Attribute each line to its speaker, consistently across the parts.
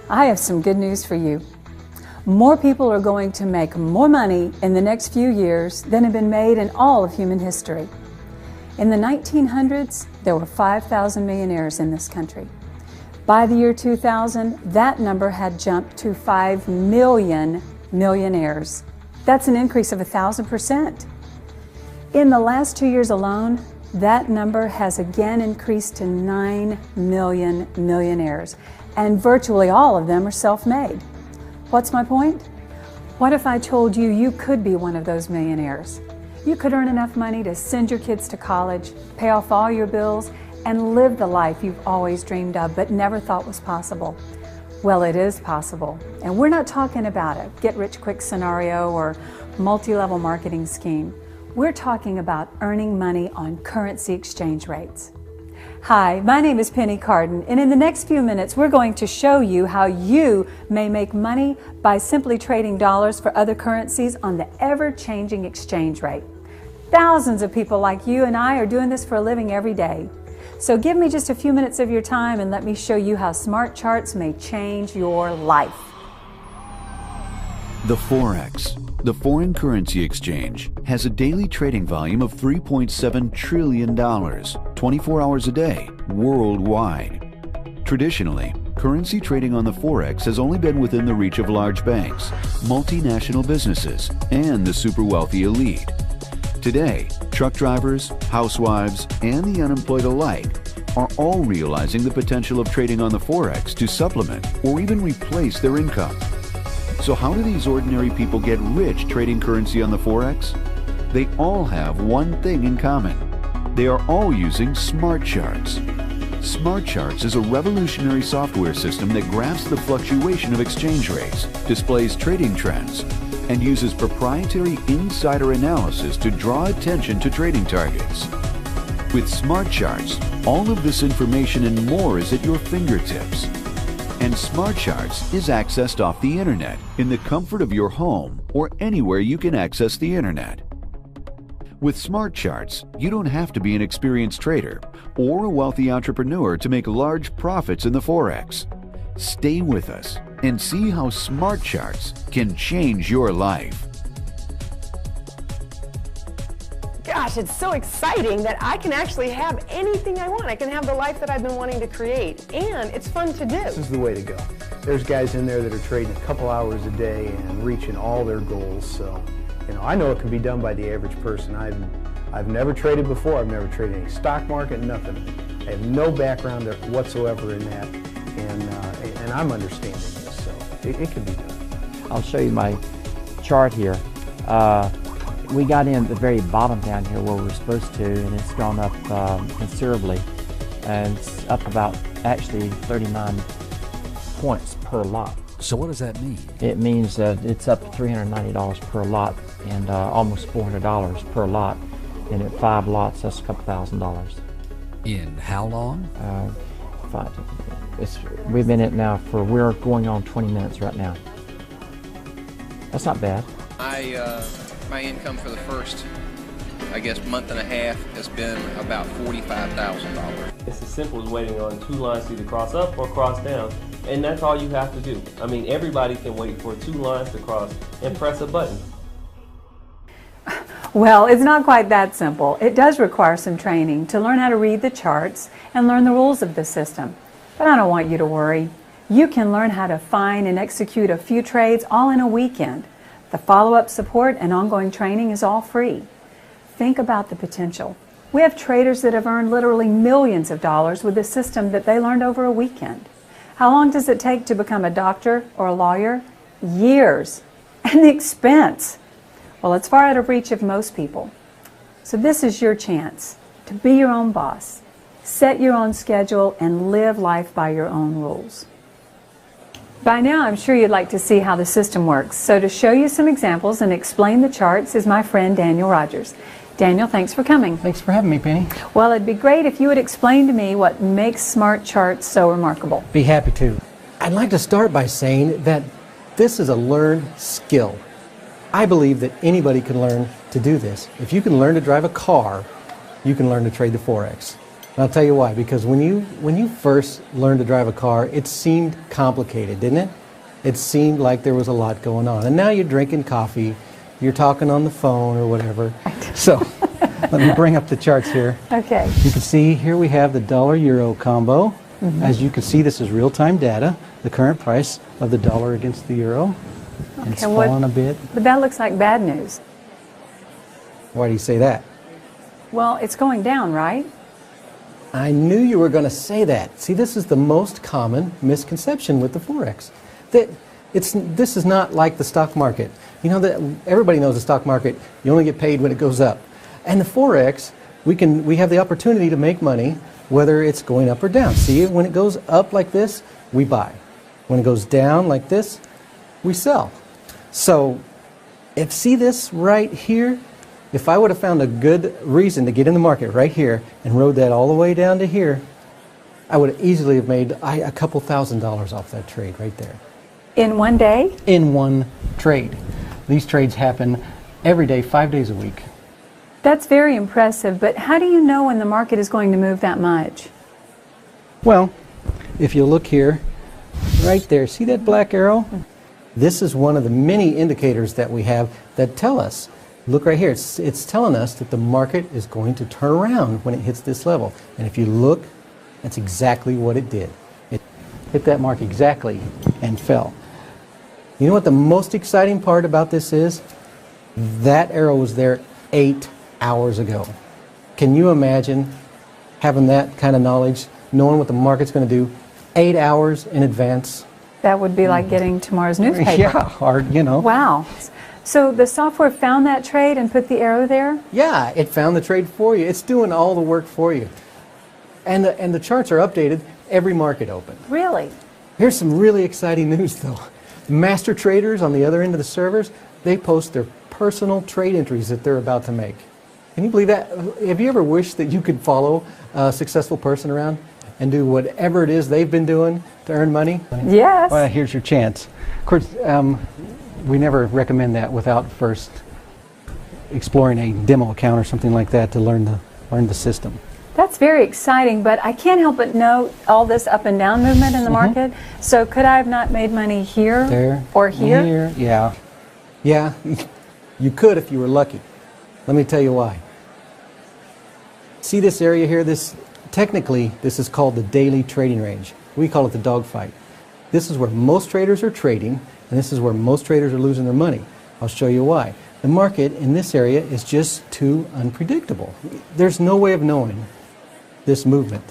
Speaker 1: I have some good news for you. More people are going to make more money in the next few years than have been made in all of human history. In the 1900s, there were 5,000 millionaires in this country. By the year 2000, that number had jumped to 5 million millionaires. That's an increase of 1,000%. In the last 2 years alone, that number has again increased to 9 million millionaires. And virtually all of them are self-made. What's my point? What if I told you you could be one of those millionaires? You could earn enough money to send your kids to college, pay off all your bills, and live the life you've always dreamed of but never thought was possible. Well, it is possible. And we're not talking about a get-rich-quick scenario or multi-level marketing scheme. We're talking about earning money on currency exchange rates. Hi, my name is Penny Carden, and in the next few minutes we're going to show you how you may make money by simply trading dollars for other currencies on the ever-changing exchange rate. Thousands of people like you and I are doing this for a living every day. So give me just a few minutes of your time and let me show you how SmartCharts may change your life.
Speaker 2: The Forex, the foreign currency exchange, has a daily trading volume of $3.7 trillion, 24 hours a day, worldwide. Traditionally, currency trading on the Forex has only been within the reach of large banks, multinational businesses, and the super wealthy elite. Today, truck drivers, housewives, and the unemployed alike are all realizing the potential of trading on the Forex to supplement or even replace their income. So how do these ordinary people get rich trading currency on the Forex? They all have one thing in common. They are all using SmartCharts. SmartCharts is a revolutionary software system that graphs the fluctuation of exchange rates, displays trading trends, and uses proprietary insider analysis to draw attention to trading targets. With SmartCharts, all of this information and more is at your fingertips. And SmartCharts is accessed off the internet in the comfort of your home or anywhere you can access the internet. With SmartCharts, you don't have to be an experienced trader or a wealthy entrepreneur to make large profits in the Forex. Stay with us and see how SmartCharts can change your life.
Speaker 3: Gosh, it's so exciting that I can actually have anything I want. I can have the life that I've been wanting to create, and it's fun to do.
Speaker 4: This is the way to go. There's guys in there that are trading a couple hours a day and reaching all their goals. So, I know it can be done by the average person. I've never traded before. I've never traded any stock market, nothing. I have no background whatsoever in that, and I'm understanding this, so it can be done.
Speaker 5: I'll show you my chart here. We got in at the very bottom down here where we're supposed to, and it's gone up considerably, and it's up about actually 39 points per lot.
Speaker 6: So what does that mean?
Speaker 5: It means that it's up $390 per lot and almost $400 per lot, and at 5 lots that's a couple $1,000.
Speaker 6: In how long?
Speaker 5: We've been in it now we're going on 20 minutes right now. That's not bad.
Speaker 7: My income for the first, month and a half has been about $45,000.
Speaker 8: It's as simple as waiting on 2 lines to either cross up or cross down, and that's all you have to do. Everybody can wait for 2 lines to cross and press a button.
Speaker 1: Well, it's not quite that simple. It does require some training to learn how to read the charts and learn the rules of the system. But I don't want you to worry. You can learn how to find and execute a few trades all in a weekend. The follow-up support and ongoing training is all free. Think about the potential. We have traders that have earned literally millions of dollars with a system that they learned over a weekend. How long does it take to become a doctor or a lawyer? Years. And the expense. Well, it's far out of reach of most people. So this is your chance to be your own boss. Set your own schedule and live life by your own rules. By now, I'm sure you'd like to see how the system works. So to show you some examples and explain the charts is my friend Daniel Rogers. Daniel, thanks for coming.
Speaker 9: Thanks for having me, Penny.
Speaker 1: Well, it'd be great if you would explain to me what makes SmartCharts so remarkable.
Speaker 9: Be happy to. I'd like to start by saying that this is a learned skill. I believe that anybody can learn to do this. If you can learn to drive a car, you can learn to trade the Forex. And I'll tell you why, because when you first learned to drive a car, it seemed complicated, didn't it? It seemed like there was a lot going on. And now you're drinking coffee, you're talking on the phone or whatever. So let me bring up the charts here.
Speaker 1: Okay.
Speaker 9: You can see here we have the dollar-euro combo. As you can see, this is real-time data, the current price of the dollar against the euro. And it's fallen a bit.
Speaker 1: But that looks like bad news.
Speaker 9: Why do you say that?
Speaker 1: Well, it's going down, right?
Speaker 9: I knew you were going to say that. See, this is the most common misconception with the Forex. This is not like the stock market. You know that everybody knows the stock market, you only get paid when it goes up. And the Forex, we have the opportunity to make money whether it's going up or down. See, when it goes up like this, we buy. When it goes down like this, we sell. So, see this right here? If I would have found a good reason to get in the market right here and rode that all the way down to here, I would easily have made a couple $1,000s off that trade right there.
Speaker 1: In one day?
Speaker 9: In one trade. These trades happen every day, 5 days a week.
Speaker 1: That's very impressive, but how do you know when the market is going to move that much?
Speaker 9: Well, if you look here, right there, see that black arrow? This is one of the many indicators that we have that tell us. Look right here, it's telling us that the market is going to turn around when it hits this level. And if you look, that's exactly what it did. It hit that mark exactly and fell. You know what the most exciting part about this is? That arrow was there 8 hours ago. Can you imagine having that kind of knowledge, knowing what the market's going to do 8 hours in advance?
Speaker 1: That would be like getting tomorrow's newspaper.
Speaker 9: Yeah, or, you know.
Speaker 1: Wow. So the software found that trade and put the arrow there?
Speaker 9: Yeah, it found the trade for you. It's doing all the work for you. And the charts are updated every market open.
Speaker 1: Really?
Speaker 9: Here's some really exciting news, though. Master traders on the other end of the servers, they post their personal trade entries that they're about to make. Can you believe that? Have you ever wished that you could follow a successful person around and do whatever it is they've been doing to earn money?
Speaker 1: Yes.
Speaker 9: Well, here's your chance. Of course, we never recommend that without first exploring a demo account or something like that to learn the system.
Speaker 1: That's very exciting, but I can't help but note all this up and down movement in the market. So could I have not made money here
Speaker 9: there,
Speaker 1: or here?
Speaker 9: Here, yeah. Yeah, you could if you were lucky. Let me tell you why. See this area here? Technically, this is called the daily trading range. We call it the dogfight. This is where most traders are trading, and this is where most traders are losing their money. I'll show you why. The market in this area is just too unpredictable. There's no way of knowing this movement.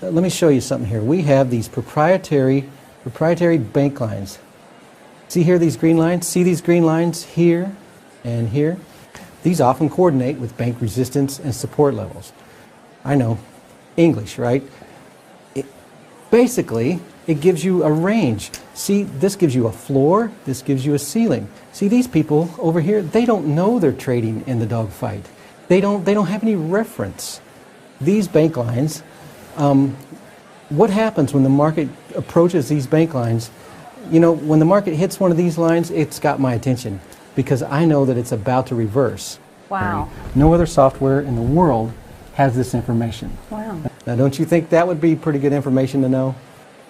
Speaker 9: Let me show you something here. We have these proprietary bank lines. See here these green lines? See these green lines here and here? These often coordinate with bank resistance and support levels. I know, English, right? Basically, it gives you a range. See, this gives you a floor, this gives you a ceiling. See, these people over here, they don't know they're trading in the dogfight. They don't have any reference. These bank lines, what happens when the market approaches these bank lines? You know, when the market hits one of these lines, it's got my attention because I know that it's about to reverse.
Speaker 1: Wow.
Speaker 9: No other software in the world has this information.
Speaker 1: Wow.
Speaker 9: Now, don't you think that would be pretty good information to know?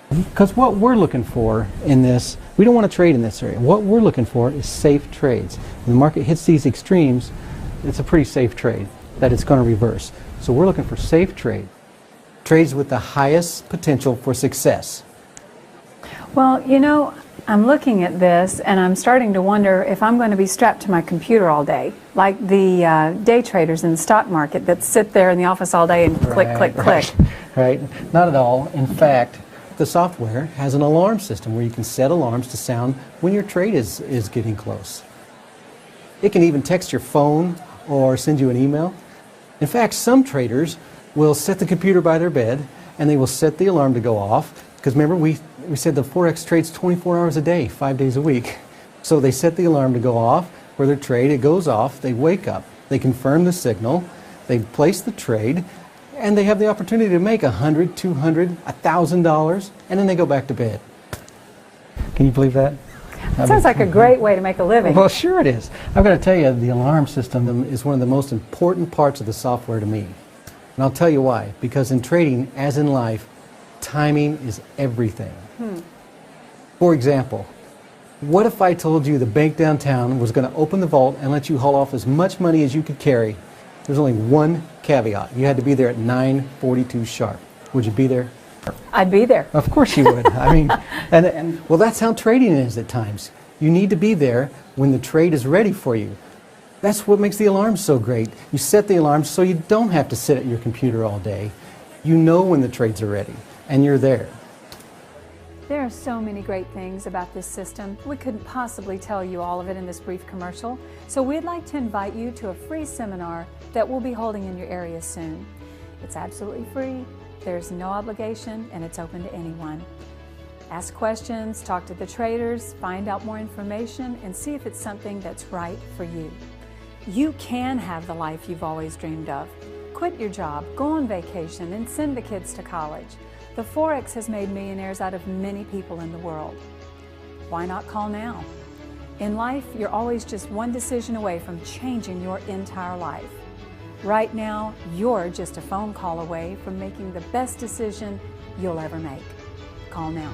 Speaker 9: Because what we're looking for in this, we don't want to trade in this area. What we're looking for is safe trades. When the market hits these extremes, it's a pretty safe trade that it's going to reverse. So we're looking for safe trades with the highest potential for success.
Speaker 1: Well, you know, I'm looking at this and I'm starting to wonder if I'm going to be strapped to my computer all day, like the day traders in the stock market that sit there in the office all day and click, click, click.
Speaker 9: Right. Not at all. In fact, the software has an alarm system where you can set alarms to sound when your trade is getting close. It can even text your phone or send you an email. In fact, some traders will set the computer by their bed, and they will set the alarm to go off. Because remember, we said the Forex trades 24 hours a day, 5 days a week. So they set the alarm to go off for their trade. It goes off. They wake up. They confirm the signal. They place the trade. And they have the opportunity to make $100, $200, $1,000. And then they go back to bed. Can you believe that?
Speaker 1: Sounds like a great way to make a living.
Speaker 9: Well, sure it is. I've got to tell you, the alarm system is one of the most important parts of the software to me. And I'll tell you why. Because in trading, as in life, timing is everything. For example, what if I told you the bank downtown was going to open the vault and let you haul off as much money as you could carry? There's only one caveat. You had to be there at 9:42 sharp. Would you be there?
Speaker 1: I'd be there.
Speaker 9: Of course you would. I mean, and well, that's how trading is at times. You need to be there when the trade is ready for you. That's what makes the alarm so great. You set the alarm so you don't have to sit at your computer all day. You know when the trades are ready, and you're there.
Speaker 1: There are so many great things about this system. We couldn't possibly tell you all of it in this brief commercial, so we'd like to invite you to a free seminar that we'll be holding in your area soon. It's absolutely free. There's no obligation, and it's open to anyone. Ask questions, talk to the traders, find out more information, and see if it's something that's right for you. You can have the life you've always dreamed of. Quit your job, go on vacation, and send the kids to college. The Forex has made millionaires out of many people in the world. Why not call now? In life, you're always just one decision away from changing your entire life. Right now, you're just a phone call away from making the best decision you'll ever make. Call now.